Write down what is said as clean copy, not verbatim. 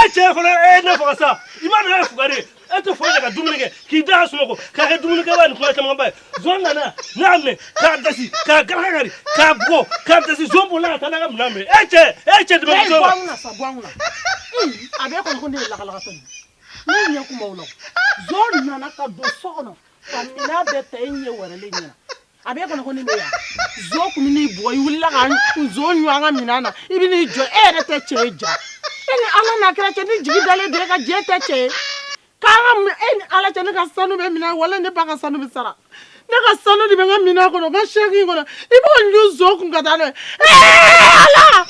cɛ fana ne faga sa I ma na fugari e tɛ foyi ka dumuni kɛ k'i da sunɔgɔ k'a kɛ dumunikɛba ni kuma caman ba ye zon nana n'a minɛ k'a dasi k'a garakari k'a bugɔ k'a dasi zon bolila ka taa n'a ka minɛn minɛ e cɛ de bɛ muso bɔ an kunna sa bɔ an kunna a bɛ kɔni ko ne ye lakalakatɔ ye ne ɲɛ kumaw la zon nana ka don so kɔnɔ ka minɛn bɛɛ ta e ɲɛ wɛrɛlen ɲɛna a bɛ kɔni ko ne ya zon kun n'i bugɔ I wulila ka zon ɲɔ an ka minɛn na I bɛ n'i jɔ e yɛrɛ tɛ cɛ ye ja e ni Ala n'a kɛra cɛ ni jigi dalen don e ka jɛ tɛ cɛ ye k'an ka e ni Ala cɛ ne ka sanu bɛ minɛ wala ne ba ka sanu bɛ sara ne ka sanu de bɛ n ka minɛn kɔnɔ n ka sɛki kɔnɔ I b'o ɲu zon kun ka taa n'o ye Ala